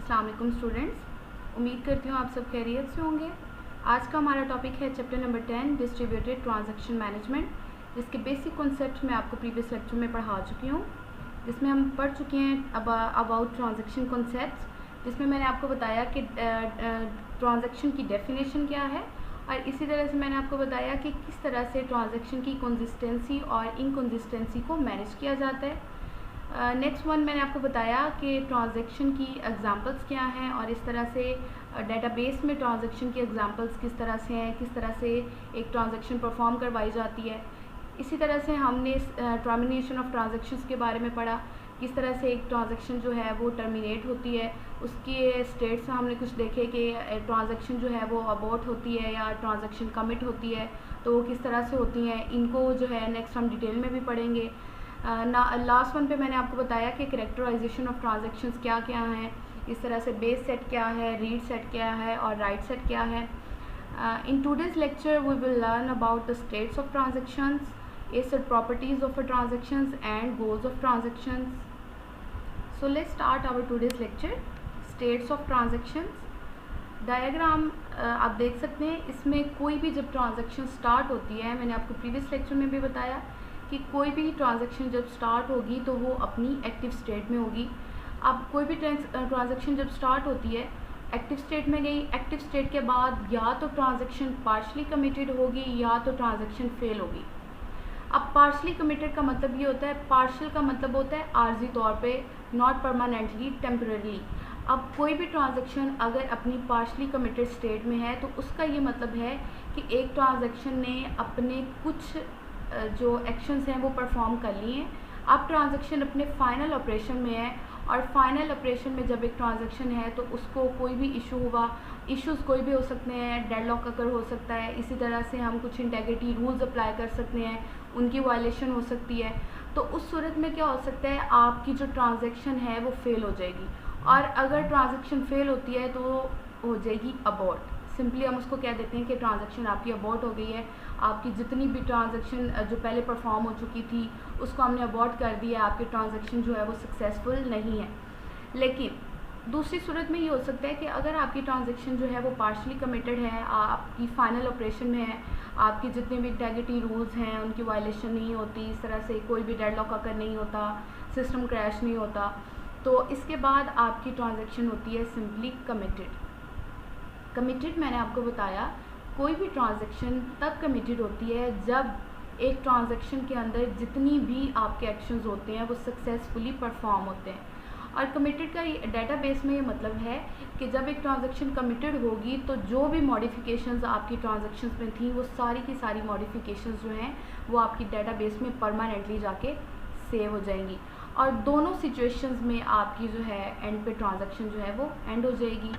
अस्सलाम वालेकुम स्टूडेंट्स, उम्मीद करती हूँ आप सब खैरियत से होंगे। आज का हमारा टॉपिक है chapter number 10 distributed transaction management, जिसके बेसिक कॉन्सेप्ट मैं आपको प्रीवियस लेक्चर में पढ़ा चुकी हूँ, जिसमें हम पढ़ चुके हैं अबाउट ट्रांजैक्शन कॉन्सेप्ट्स, जिसमें मैंने आपको बताया कि ट्रांजैक्शन की डेफिनेशन क्या है, और इसी तरह से मैंने आपको बताया कि किस तरह से ट्रांजैक्शन की कंसिस्टेंसी और इनकंसिस्टेंसी को मैनेज किया जाता है। नेक्स्ट वन मैंने आपको बताया कि ट्रांजैक्शन की एग्जांपल्स क्या हैं, और इस तरह से डेटाबेस में ट्रांजैक्शन की एग्जांपल्स किस तरह से हैं, किस तरह से एक ट्रांजैक्शन परफॉर्म करवाई जाती है। इसी तरह से हमने टर्मिनेशन ऑफ ट्रांजैक्शंस के बारे में पढ़ा, किस तरह से एक ट्रांजैक्शन जो है वो टर्मिनेट होती है। उसके स्टेट्स में हमने कुछ देखे कि ट्रांजैक्शन जो है वो अबॉर्ट होती है या ट्रांजैक्शन कमिट होती है, तो वो किस तरह से होती हैं। इनको जो है नेक्स्ट हम डिटेल में भी पढ़ेंगे। लास्ट वन पे मैंने आपको बताया कि कैरेक्टराइजेशन ऑफ ट्रांजैक्शंस क्या क्या हैं, इस तरह से बेस सेट क्या है, रीड सेट क्या है और राइट सेट क्या है। In today's lecture we will learn about the states of transactions, asset properties of a transactions and goals of transactions. So let's start our today's lecture, states of transactions. Diagram आप देख सकते हैं, इसमें कोई भी जब ट्रांजैक्शन स्टार्ट होती है, मैंने आपको प्रीवियस लेक्चर में भी बताया कि कोई भी ट्रांजैक्शन जब स्टार्ट होगी तो वो अपनी एक्टिव स्टेट में होगी। अब कोई भी ट्रांजैक्शन जब स्टार्ट होती है एक्टिव स्टेट में गई, एक्टिव स्टेट के बाद या तो ट्रांजैक्शन पार्शली कमिटेड होगी या तो ट्रांजैक्शन फेल होगी। अब पार्शली कमिटेड का मतलब ये होता है, पार्शियल का मतलब होता है आर्जी तौर पे, नॉट परमानेंटली, टेम्पररी। अब कोई भी ट्रांजैक्शन अगर अपनी पार्शली कमिटेड स्टेट में है तो उसका ये मतलब है कि एक ट्रांजैक्शन ने अपने कुछ जो एक्शंस हैं वो परफॉर्म कर लिए हैं। अब ट्रांजैक्शन अपने फाइनल ऑपरेशन में है, और फाइनल ऑपरेशन में जब एक ट्रांजैक्शन है तो उसको कोई भी इशू हुआ, इश्यूज़ कोई भी हो सकते हैं, डेडलॉक अगर हो सकता है, इसी तरह से हम कुछ इंटेग्रिटी रूल्स अप्लाई कर सकते हैं, उनकी वायलेशन हो सकती है। तो उस सूरत में क्या हो सकता है, आपकी जो ट्रांजैक्शन है वो फेल हो जाएगी, और अगर ट्रांजैक्शन फेल होती है तो हो जाएगी अबॉर्ट। सिंपली हम उसको कह देते हैं कि ट्रांजैक्शन आपकी अबॉर्ट हो गई है, आपकी जितनी भी ट्रांजैक्शन जो पहले परफॉर्म हो चुकी थी उसको हमने अबॉर्ट कर दिया, आपकी ट्रांजैक्शन जो है वो सक्सेसफुल नहीं है। लेकिन दूसरी सूरत में ये हो सकता है कि अगर आपकी ट्रांजैक्शन जो है वो पार्शली कमिटेड है, आपकी फाइनल ऑपरेशन में है, आपकी जितने भी इंटेग्रिटी रूल्स हैं उनकी वायलेशन नहीं होती, इस तरह से कोई भी डेडलॉक अगर नहीं होता, सिस्टम क्रैश नहीं होता, तो इसके बाद आपकी ट्रांजैक्शन होती है सिंपली कमिटेड। कमिटेड मैंने आपको बताया, कोई भी ट्रांजैक्शन तब कमिटेड होती है जब एक ट्रांजैक्शन के अंदर जितनी भी आपके एक्शंस होते हैं वो सक्सेसफुली परफॉर्म होते हैं। और कमिटेड का डेटाबेस में ये मतलब है कि जब एक ट्रांजैक्शन कमिटेड होगी तो जो भी मॉडिफिकेशंस आपकी ट्रांजैक्शंस में थी वो सारी की सारी मॉडिफिकेशंस जो हैं वो आपकी डेटाबेस में परमानेंटली जाके सेव हो जाएंगी, और दोनों सिचुएशंस में आपकी जो है एंड पे ट्रांजैक्शन जो है वो एंड हो जाएगी।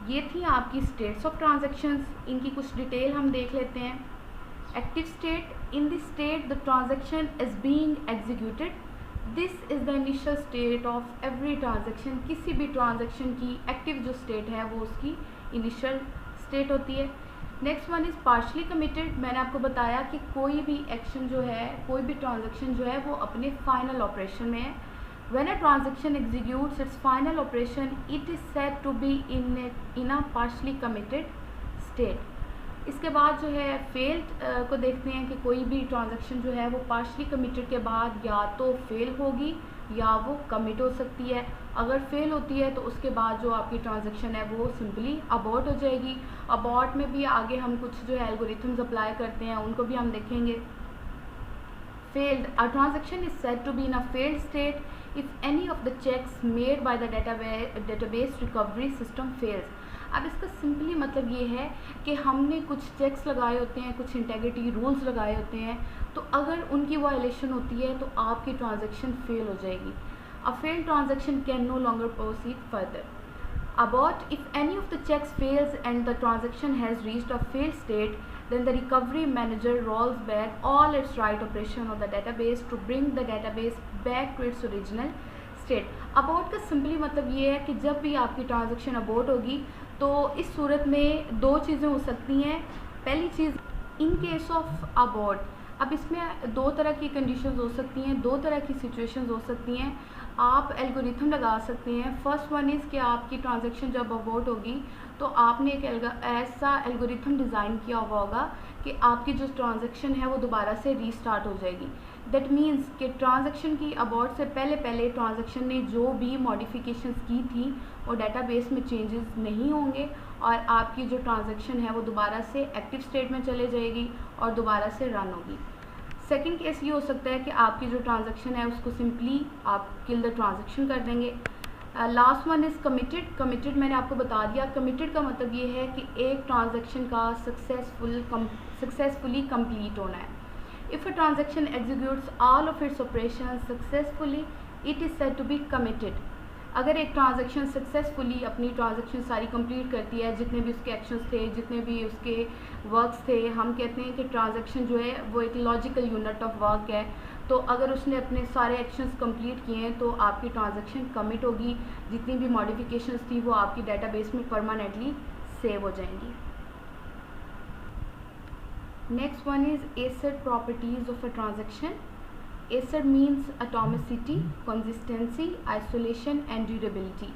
ये थी आपकी स्टेट्स ऑफ ट्रांजैक्शंस, इनकी कुछ डिटेल हम देख लेते हैं। Active state, in this state the transaction is being executed, this is the initial state of every transaction. किसी भी ट्रांजैक्शन की एक्टिव जो स्टेट है वो उसकी इनिशियल स्टेट होती है। Next one is partially committed. मैंने आपको बताया कि कोई भी एक्शन जो है, कोई भी ट्रांजैक्शन जो है वो अपने फाइनल ऑपरेशन में है। When a transaction executes its final operation, it is said to be in a partially committed state. इसके बाद जो है फेल्ड को देखते हैं कि कोई भी ट्रांजैक्शन जो है वो पार्शली कमिटेड के बाद या तो फेल होगी या वो कमिट हो सकती है। अगर फेल होती है तो उसके बाद जो आपकी ट्रांजैक्शन है वो सिंपली अबॉर्ट हो जाएगी। अबॉर्ट में भी आगे हम कुछ जो है एल्गोरिथम्स अप्लाई करते हैं, उनको भी हम देखेंगे। Failed, a transaction is said to be in a failed state if any of the checks made by the database recovery system fails. अब इसका सिंपली मतलब ये है कि हमने कुछ चेक्स लगाए होते हैं, कुछ इंटेग्रिटी रूल्स लगाए होते हैं, तो अगर उनकी वायलेशन होती है तो आपकी ट्रांजैक्शन फेल हो जाएगी। A failed transaction can no longer proceed further. Abort, if any of the checks fails and the transaction has reached a failed state, then the recovery manager rolls back all its write operation of the database to bring the database back to its original state. Abort का simply मतलब ये है कि जब भी आपकी transaction abort होगी तो इस सूरत में दो चीज़ें हो सकती हैं। पहली चीज़, इन केस ऑफ अबॉर्ट, अब इसमें दो तरह की कंडीशंस हो सकती हैं, दो तरह की सिचुएशंस हो सकती हैं। आप एल्गोरिथम लगा सकते हैं। फर्स्ट वन इज़ कि आपकी ट्रांजैक्शन जब अबॉर्ट होगी तो आपने एक ऐसा एल्गोरिथम डिज़ाइन किया हुआ होगा कि आपकी जो ट्रांजैक्शन है वो दोबारा से रीस्टार्ट हो जाएगी। दैट मीन्स कि ट्रांजैक्शन की अबॉर्ट से पहले पहले ट्रांजैक्शन ने जो भी मॉडिफिकेशंस की थी वो डेटाबेस में चेंजेस नहीं होंगे और आपकी जो ट्रांजैक्शन है वो दोबारा से एक्टिव स्टेट में चले जाएगी और दोबारा से रन होगी। सेकंड केस ये हो सकता है कि आपकी जो ट्रांजैक्शन है उसको सिंपली आप किल द ट्रांजैक्शन कर देंगे। Last one is committed. Committed मैंने आपको बता दिया। कमिटेड का मतलब ये है कि एक ट्रांजैक्शन का सक्सेसफुली कंप्लीट होना है। If a transaction executes all of its operation successfully it is said to be committed. अगर एक ट्रांजैक्शन सक्सेसफुली अपनी ट्रांजैक्शन सारी कंप्लीट करती है, जितने भी उसके एक्शंस थे, जितने भी उसके वर्क्स थे, हम कहते हैं कि ट्रांजैक्शन जो है वो एक लॉजिकल यूनिट ऑफ वर्क है। तो अगर उसने अपने सारे एक्शंस कंप्लीट किए हैं तो आपकी ट्रांजैक्शन कमिट होगी। जितनी भी मॉडिफिकेशंस थी वो आपकी डेटाबेस में परमानेंटली सेव हो जाएंगी। Next one is acid properties of a transaction. ACID means atomicity, consistency, isolation and durability.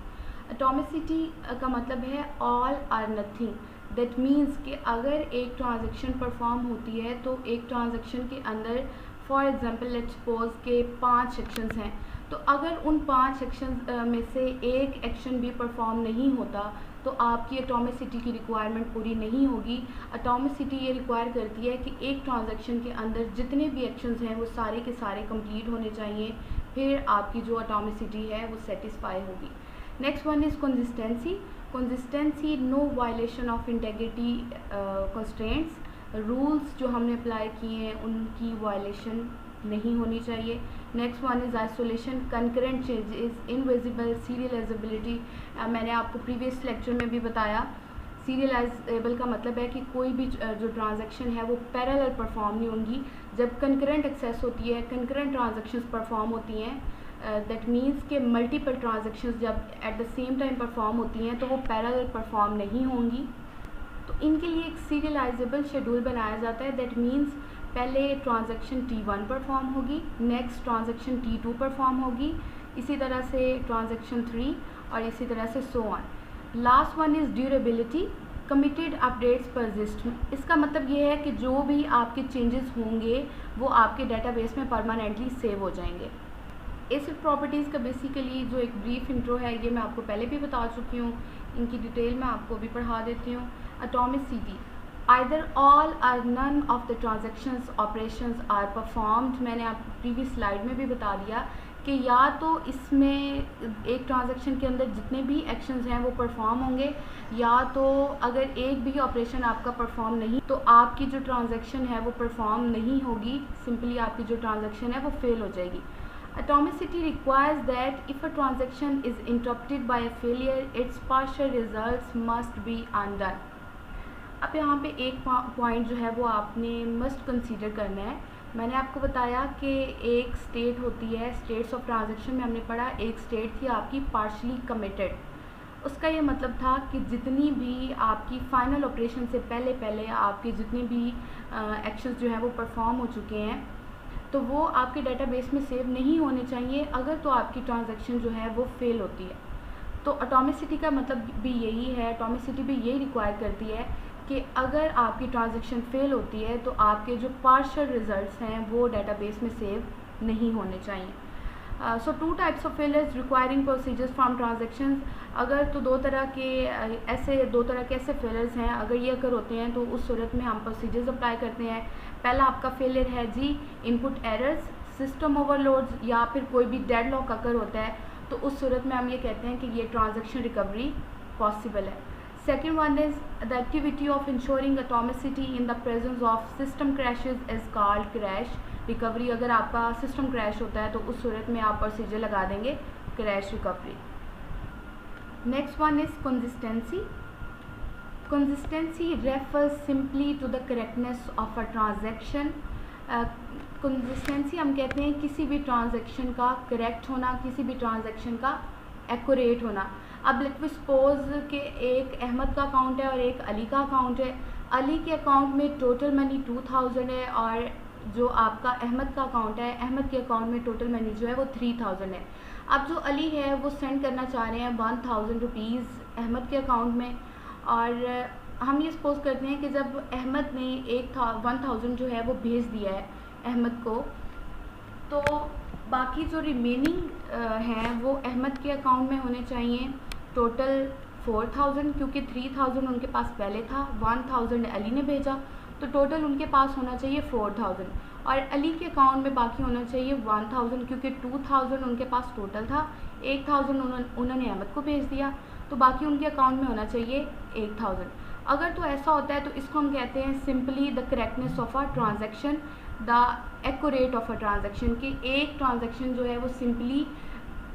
Atomicity का मतलब है all or nothing. That means कि अगर एक ट्रांजैक्शन परफॉर्म होती है तो एक ट्रांजैक्शन के अंदर फॉर एग्जांपल लेट्स सपोज के 5 सेक्शंस हैं, तो अगर उन 5 सेक्शंस में से एक एक्शन भी परफॉर्म नहीं होता तो आपकी एटॉमिसिटी की रिक्वायरमेंट पूरी नहीं होगी। एटॉमिसिटी ये रिक्वायर करती है कि एक ट्रांजैक्शन के अंदर जितने भी एक्शंस हैं वो सारे के सारे कंप्लीट होने चाहिए, फिर आपकी जो एटॉमिसिटी है वो सेटिस्फाई होगी। Next one is consistency. Consistency, no violation of integrity constraints. Rules जो हमने अप्लाई किए हैं उनकी वायलेशन नहीं होनी चाहिए। Next one is isolation, concurrent changes, invisible, serialisability. मैंने आपको प्रीवियस लेक्चर में भी बताया, सीरियलाइजेबल का मतलब है कि कोई भी जो ट्रांजैक्शन है वो पैरेलल परफॉर्म नहीं होंगी। जब कंकरेंट एक्सेस होती है, कंकरेंट ट्रांजैक्शंस परफॉर्म होती हैं, दैट मीन्स के मल्टीपल ट्रांजैक्शंस जब at the same time perform होती हैं तो वो पैरेलल परफॉर्म नहीं होंगी। तो इनके लिए एक सीरियलाइजेबल शेड्यूल बनाया जाता है। दैट मीन्स पहले ट्रांजैक्शन T1 परफॉर्म होगी, नेक्स्ट ट्रांजैक्शन T2 परफॉर्म होगी, इसी तरह से ट्रांजैक्शन 3 और इसी तरह से so on. Last one is durability, committed updates persist. इसका मतलब ये है कि जो भी आपके चेंजेस होंगे वो आपके डेटाबेस में परमानेंटली सेव हो जाएंगे। एसिड प्रॉपर्टीज़ का बेसिकली जो एक ब्रीफ इंट्रो है ये मैं आपको पहले भी बता चुकी हूँ, इनकी डिटेल मैं आपको भी पढ़ा देती हूँ। Atomicity, either all or none of the transactions operations are performed। मैंने आपको प्रीवियस स्लाइड में भी बता दिया कि या तो इसमें एक ट्रांजैक्शन के अंदर जितने भी एक्शंस हैं वो परफॉर्म होंगे, या तो अगर एक भी ऑपरेशन आपका परफॉर्म नहीं तो आपकी जो ट्रांजैक्शन है वो परफॉर्म नहीं होगी, सिंपली आपकी जो ट्रांजैक्शन है वो फेल हो जाएगी। Atomicity requires that if a transaction is interrupted by a failure, its partial results must be undone। अब यहाँ पे एक पॉइंट जो है वो आपने मस्ट कंसीडर करना है। मैंने आपको बताया कि एक स्टेट होती है, स्टेट्स ऑफ ट्रांजैक्शन में हमने पढ़ा, एक स्टेट थी आपकी पार्शली कमिटेड। उसका ये मतलब था कि जितनी भी आपकी फाइनल ऑपरेशन से पहले पहले आपके जितने भी एक्शंस जो हैं वो परफॉर्म हो चुके हैं तो वो आपके डेटाबेस में सेव नहीं होने चाहिए, अगर तो आपकी ट्रांजैक्शन जो है वो फेल होती है। तो एटॉमिसिटी का मतलब भी यही है, एटॉमिसिटी भी यही रिक्वायर करती है कि अगर आपकी ट्रांजैक्शन फेल होती है तो आपके जो पार्शियल रिजल्ट्स हैं वो डेटाबेस में सेव नहीं होने चाहिए। सो 2 types of failures requiring procedures from transactions. अगर तो दो तरह के ऐसे फेलियर्स हैं, अगर ये अगर होते हैं तो उस सूरत में हम प्रोसीजर्स अप्लाई करते हैं। पहला आपका फेलियर है जी इनपुट एरर्स, सिस्टम ओवरलोड्स या फिर कोई भी डेडलॉक अगर होता है तो उस सूरत में हम ये कहते हैं कि ये ट्रांजैक्शन रिकवरी पॉसिबल है। Second one is the activity of ensuring atomicity in the presence of system crashes is called crash recovery। अगर आपका सिस्टम क्रैश होता है तो उस सूरत में आप प्रोसीजर लगा देंगे crash recovery. Next one is consistency. Consistency refers simply to the correctness of a transaction. Consistency हम कहते हैं किसी भी ट्रांजैक्शन का करेक्ट होना, किसी भी ट्रांजैक्शन का एक्यूरेट होना। अब लेट मी सपोज कि एक अहमद का अकाउंट है और एक अली का अकाउंट है। अली के अकाउंट में टोटल मनी 2000 है और जो आपका अहमद का अकाउंट है, अहमद के अकाउंट में टोटल मनी जो है वो 3000 है। अब जो अली है वो सेंड करना चाह रहे हैं 1000 रुपीज़ अहमद के अकाउंट में, और हम ये सपोज करते हैं कि जब अहमद ने 1000 जो है वो भेज दिया है अहमद को, तो बाकी जो रिमेनिंग हैं वो अहमद के अकाउंट में होने चाहिए टोटल 4000, क्योंकि 3000 उनके पास पहले था, 1000 अली ने भेजा, तो टोटल उनके पास होना चाहिए 4000, और अली के अकाउंट में बाकी होना चाहिए 1000, क्योंकि 2000 उनके पास टोटल था, 1000 उन्होंने अहमद को भेज दिया, तो बाकी उनके अकाउंट में होना चाहिए 1000। अगर तो ऐसा होता है तो इसको हम कहते हैं simply the correctness of a transaction, the accurate of a transaction, कि एक ट्रांजैक्शन जो है वो सिंपली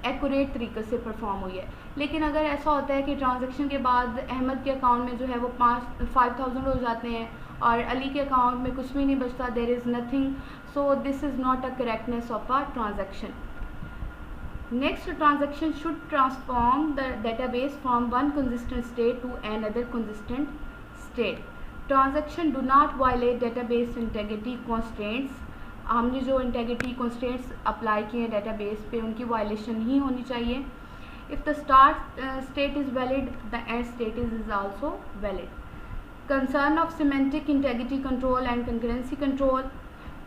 एक्यूरेट तरीके से परफॉर्म हुई है। लेकिन अगर ऐसा होता है कि ट्रांजैक्शन के बाद अहमद के अकाउंट में जो है वो 5000 हो जाते हैं और अली के अकाउंट में कुछ भी नहीं बचता, there is nothing, so this is not a correctness of a transaction. Next, transaction should transform the database from one consistent state to another consistent state. Transaction do not violate database integrity constraints. हमने जो integrity constraints apply किए हैं database पे, उनकी violation नहीं होनी चाहिए. If the start state is valid, the end state is also valid. Concern of semantic integrity control and concurrency control.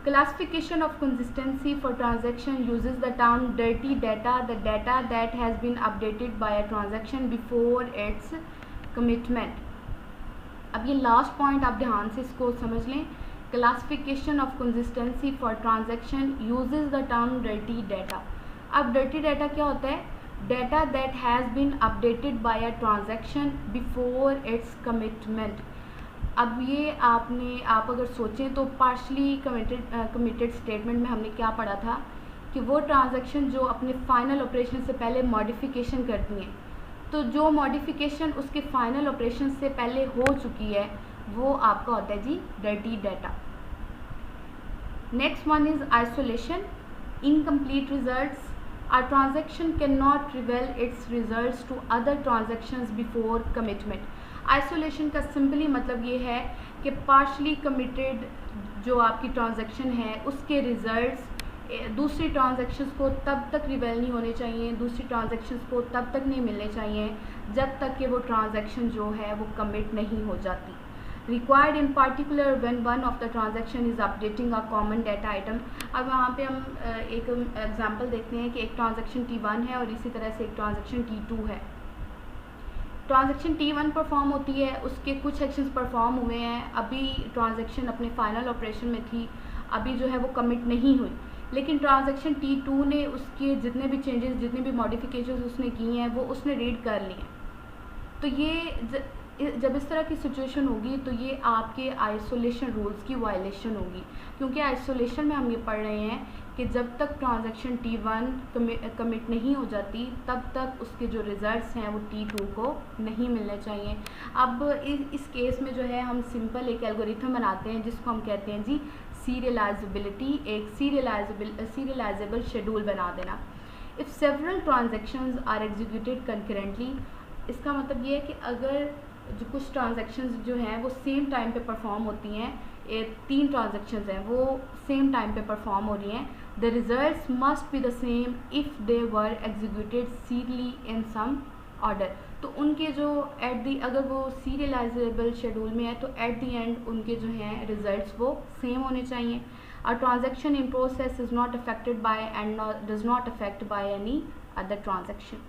Classification of consistency for transaction uses the term dirty data, the data that has been updated by a transaction before its commitment. अब ये last point आप ध्यान से इसको समझ लें. Classification of consistency for transaction uses the term dirty data. अब dirty data क्या होता है? Data that has been updated by a transaction before its commitment. अब ये आप अगर सोचें तो पार्शली कमिटेड स्टेटमेंट में हमने क्या पढ़ा था कि वो ट्रांजैक्शन जो अपने फाइनल ऑपरेशन से पहले मॉडिफिकेशन करती हैं, तो जो मॉडिफिकेशन उसके फाइनल ऑपरेशन से पहले हो चुकी है वो आपका होता है जी dirty data. Next one is isolation. Incomplete results. A transaction cannot reveal its results to other transactions before commitment. Isolation का सिंपली मतलब ये है कि पार्शली कमिटेड जो आपकी ट्रांजैक्शन है उसके रिजल्ट्स दूसरी ट्रांजैक्शंस को तब तक रिवेल नहीं होने चाहिए, दूसरी ट्रांजैक्शंस को तब तक नहीं मिलने चाहिए जब तक कि वो ट्रांजैक्शन जो है वो कमिट नहीं हो जाती. Required in particular when one of the transaction is updating a common data item. अब यहाँ पे हम एक एग्जांपल देखते हैं कि एक ट्रांजैक्शन T1 है और इसी तरह से एक ट्रांजैक्शन T2 है. ट्रांजैक्शन T1 परफॉर्म होती है, उसके कुछ एक्शंस परफॉर्म हुए हैं, अभी ट्रांजैक्शन अपने फाइनल ऑपरेशन में थी, अभी जो है वो कमिट नहीं हुई, लेकिन ट्रांजैक्शन T2 ने उसके जितने भी चेंजेस, जितने भी मॉडिफिकेशंस उसने की हैं वो उसने रीड कर लिए हैं. तो ये जब इस तरह की सिचुएशन होगी तो ये आपके आइसोलेशन रूल्स की वायलेशन होगी, क्योंकि आइसोलेशन में हम ये पढ़ रहे हैं कि जब तक ट्रांजैक्शन T1 कमिट नहीं हो जाती तब तक उसके जो रिज़ल्ट्स हैं वो T2 को नहीं मिलने चाहिए. अब इस केस में जो है हम सिंपल एक एल्गोरिथम बनाते हैं जिसको हम कहते हैं जी सीरियलाइजेबिलिटी. एक सीरियलाइजेबल शेड्यूल बना देना. If several transactions are executed concurrently, इसका मतलब ये है कि अगर जो कुछ ट्रांजैक्शंस जो हैं वो सेम टाइम पे परफॉर्म होती हैं, 3 ट्रांजैक्शंस हैं वो सेम टाइम पे परफॉर्म हो रही हैं, the results must be the same if they were executed serially in some order. तो उनके जो अगर वो सीरियलाइजेबल शेड्यूल में है तो एट द एंड उनके जो हैं रिजल्ट्स वो सेम होने चाहिए. A transaction in process is not affected by and does not affect by any other transaction.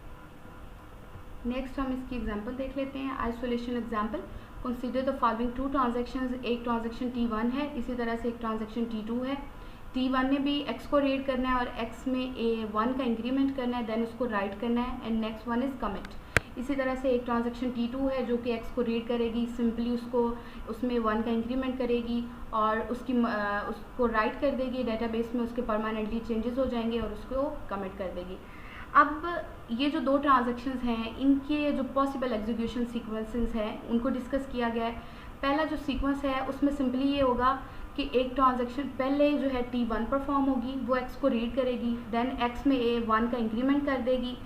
Next हम इसकी एग्जांपल देख लेते हैं. Isolation example. Consider the following 2 transactions. एक ट्रांजैक्शन T1 है, इसी तरह से एक ट्रांजैक्शन T2 है. T1 ने भी x को रीड करना है और x में A1 का इंक्रीमेंट करना है, देन उसको राइट करना है, and next one is commit. इसी तरह से एक ट्रांजैक्शन T2 है जो कि x को रीड करेगी, सिंपली उसमें 1 का इंक्रीमेंट करेगी और उसको राइट कर देगी डेटाबेस में, उसके परमानेंटली चेंजेस हो जाएंगे और उसको कमिट कर देगी. अब ये जो 2 ट्रांजैक्शंस हैं इनके जो पॉसिबल एग्जीक्यूशन सीक्वेंसेस हैं उनको डिस्कस किया गया है. पहला जो सीक्वेंस है उसमें सिंपली ये होगा कि एक ट्रांजैक्शन पहले जो है T1 परफॉर्म होगी, वो x को रीड करेगी, देन x में A1 का इंक्रीमेंट कर देगी,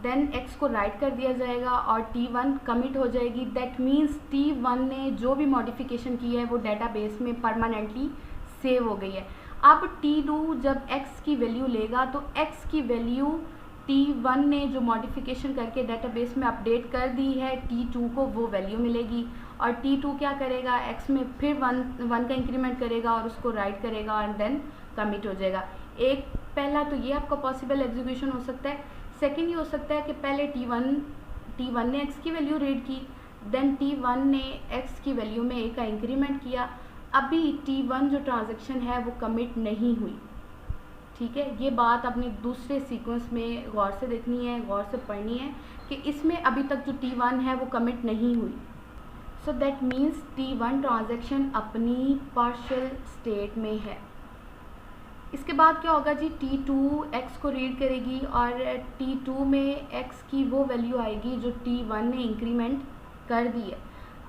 देन x को राइट कर दिया जाएगा और T1 कमिट हो जाएगी. दैट मीन्स T1 ने जो भी मॉडिफिकेशन की है वो डेटाबेस में परमानेंटली सेव हो गई है. अब T2 जब x की वैल्यू लेगा तो x की वैल्यू T1 ने जो मॉडिफिकेशन करके डेटाबेस में अपडेट कर दी है T2 को वो वैल्यू मिलेगी, और T2 क्या करेगा, x में फिर वन का इंक्रीमेंट करेगा और उसको राइट करेगा एंड देन कमिट हो जाएगा। एक पहला तो ये आपका पॉसिबल एग्जीक्यूशन हो सकता है। सेकेंड ये हो सकता है कि पहले T1 ने x की वैल्यू रीड की, देन T1 ने x की वैल्यू में a का इंक्रीमेंट किया, अभी T1 जो ट्रांजैक्शन है वो कमिट नहीं हुई। ठीक है, ये बात अपने दूसरे सीक्वेंस में गौर से देखनी है, गौर से पढ़नी है कि इसमें अभी तक जो T1 है वो कमिट नहीं हुई। So that means T1 transaction अपनी पार्शियल स्टेट में है। इसके बाद क्या होगा जी, T2 x को रीड करेगी और T2 में x की वो वैल्यू आएगी जो T1 ने इंक्रीमेंट कर दी है।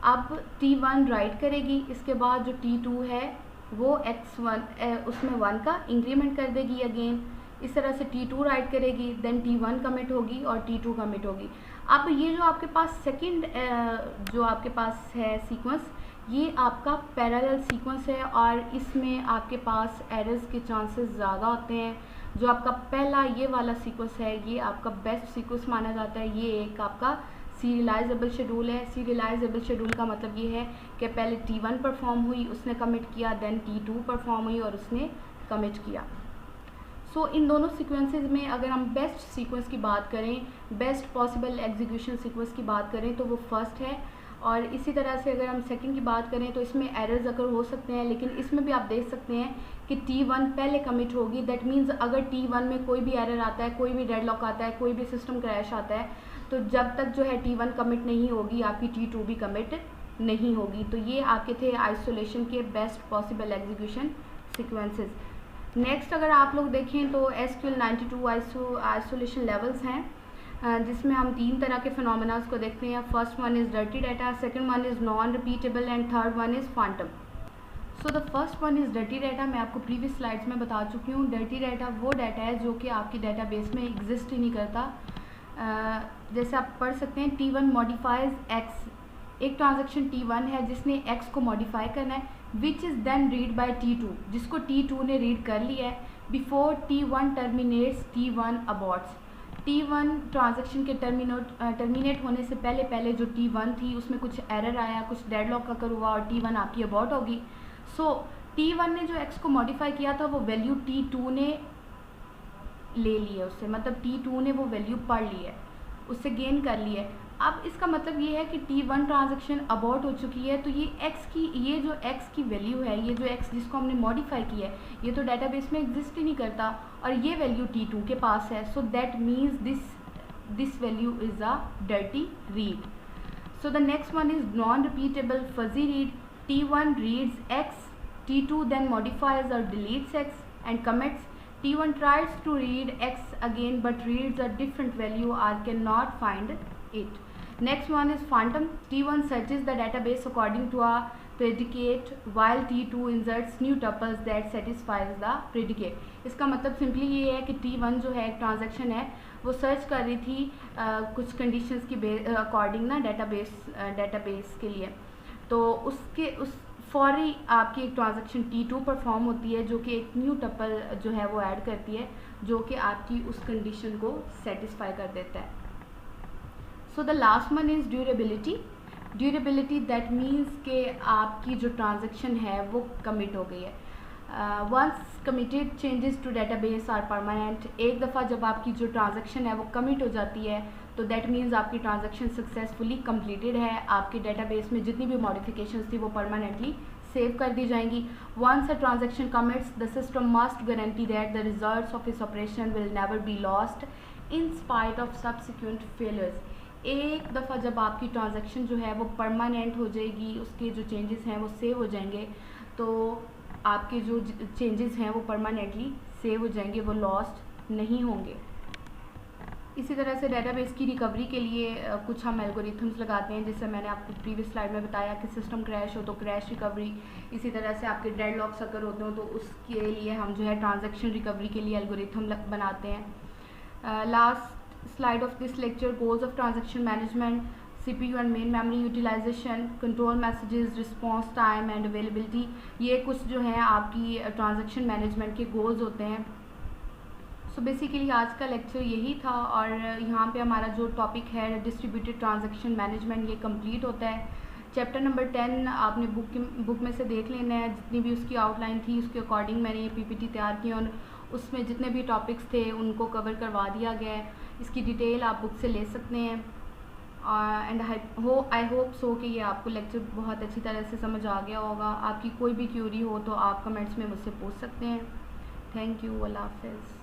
अब T1 राइट करेगी, इसके बाद जो T2 है वो x1 उसमें 1 का इंक्रीमेंट कर देगी अगेन। इस तरह से T2 राइट करेगी, देन T1 कमिट होगी और T2 कमिट होगी। अब ये जो आपके पास सेकंड जो आपके पास है सीक्वेंस, ये आपका पैरेलल सीक्वेंस है और इसमें आपके पास एरर्स के चांसेस ज़्यादा होते हैं। जो आपका पहला ये वाला सीक्वेंस है ये आपका बेस्ट सीक्वेंस माना जाता है। ये एक आपका सीरियलाइजेबल शेड्यूल है। सीरियलाइजेबल शेड्यूल का मतलब ये है कि पहले T1 परफॉर्म हुई, उसने कमिट किया, देन T2 परफॉर्म हुई और उसने कमिट किया। सो इन दोनों सीक्वेंसेस में अगर हम बेस्ट सीक्वेंस की बात करें, बेस्ट पॉसिबल एग्जीक्यूशन सीक्वेंस की बात करें तो वो फर्स्ट है। और इसी तरह से अगर हम सेकंड की बात करें तो इसमें एरर्स अगर हो सकते हैं, लेकिन इसमें भी आप देख सकते हैं कि T1 पहले कमिट होगी। दैट मीन्स अगर T1 में कोई भी एरर आता है, कोई भी डेडलॉक आता है, कोई भी सिस्टम क्रैश आता है, तो जब तक जो है T1 कमिट नहीं होगी आपकी T2 भी कमिट नहीं होगी। तो ये आपके थे आइसोलेशन के best possible execution sequences. Next अगर आप लोग देखें तो SQL 92 आइसोलेशन लेवल्स हैं, जिसमें हम 3 तरह के फिनोमेनास को देखते हैं। First one is dirty data, second one is non repeatable and third one is Phantom. So the first one is dirty data. मैं आपको प्रीवियस स्लाइड्स में बता चुकी हूँ। डर्टी डाटा वो डाटा है जो कि आपकी डाटाबेस में एग्जिस्ट ही नहीं करता। जैसे आप पढ़ सकते हैं T1 मॉडिफाइज x, एक ट्रांजेक्शन T1 है जिसने x को मॉडिफाई करना है, which is then read by T2, जिसको T2 ने रीड कर लिया है। Before T1 terminates T1 aborts. T1 transaction के टर्मिनेट होने से पहले जो T1 थी उसमें कुछ एरर आया, कुछ डेडलॉक का कर हुआ और T1 आपकी अबॉर्ट होगी। सो T1 ने जो x को मॉडिफाई किया था वो वैल्यू T2 ने ले ली है उससे, मतलब T2 ने वो वैल्यू पढ़ ली है, उससे गेन कर ली है। अब इसका मतलब ये है कि T1 ट्रांजेक्शन अबॉर्ट हो चुकी है, तो ये जो x की वैल्यू है, ये जो x जिसको हमने मॉडिफाई किया है, ये तो डाटाबेस में एग्जिस्ट ही नहीं करता और ये वैल्यू T2 के पास है। So that means this value is a dirty read. So the next one is non repeatable fuzzy read. T1 reads x, T2 then modifies or deletes x and commits. T1 tries to read x again but reads a different value or cannot find it. Next one is phantom. T1 searches the database according to a predicate while T2 inserts new tuples that satisfies the predicate. इसका मतलब simply ये है कि T1 जो है एक transaction है वो सर्च कर रही थी कुछ कंडीशंस की अकॉर्डिंग ना डेटाबेस के लिए, तो उस फौरी आपकी एक ट्रांजेक्शन T2 परफॉर्म होती है जो कि एक न्यू टपल जो है वो ऐड करती है जो कि आपकी उस कंडीशन को सेटिस्फाई कर देता है। So the last one is durability. Durability that means कि आपकी जो ट्रांजेक्शन है वो कमिट हो गई है। Once committed changes to database are permanent. एक दफ़ा जब आपकी जो ट्रांजेक्शन है वो कमिट हो जाती है तो दैट मीन्स आपकी ट्रांजेक्शन सक्सेसफुली कंप्लीटेड है। आपके डेटाबेस में जितनी भी मॉडिफिकेशंस थी वो परमानेंटली सेव कर दी जाएंगी। Once a transaction commits the system must guarantee that the results of इस operation will never be lost in spite of subsequent failures. एक दफ़ा जब आपकी ट्रांजेक्शन जो है वो परमानेंट हो जाएगी, उसके जो चेंजेस हैं वो सेव हो जाएंगे, तो आपके जो चेंजेस हैं वो परमानेंटली सेव हो जाएंगे, वो लॉस्ट नहीं होंगे। इसी तरह से डेटाबेस की रिकवरी के लिए कुछ हम एल्गोरिथम्स लगाते हैं, जैसे मैंने आपको प्रीवियस स्लाइड में बताया कि सिस्टम क्रैश हो तो क्रैश रिकवरी। इसी तरह से आपके डेडलॉक्स अगर होते हो तो उसके लिए हम जो है ट्रांजैक्शन रिकवरी के लिए एल्गोरिथम बनाते हैं। Last slide of this lecture, goals of transaction management, CPU and main memory utilization, control messages, response time and availability. ये कुछ जो है आपकी ट्रांजैक्शन मैनेजमेंट के गोल्स होते हैं। सो बेसिकली आज का लेक्चर यही था और यहाँ पे हमारा जो टॉपिक है डिस्ट्रीब्यूटेड ट्रांजैक्शन मैनेजमेंट ये कंप्लीट होता है। चैप्टर नंबर 10 आपने बुक में से देख लेना है, जितनी भी उसकी आउटलाइन थी उसके अकॉर्डिंग मैंने ये पीपीटी तैयार की और उसमें जितने भी टॉपिक्स थे उनको कवर करवा दिया गया है। इसकी डिटेल आप बुक से ले सकते हैं एंड आई होप सो कि ये आपको लेक्चर बहुत अच्छी तरह से समझ आ गया होगा। आपकी कोई भी क्यूरी हो तो आप कमेंट्स में मुझसे पूछ सकते हैं। थैंक यू, अल्लाह हाफ़िज़।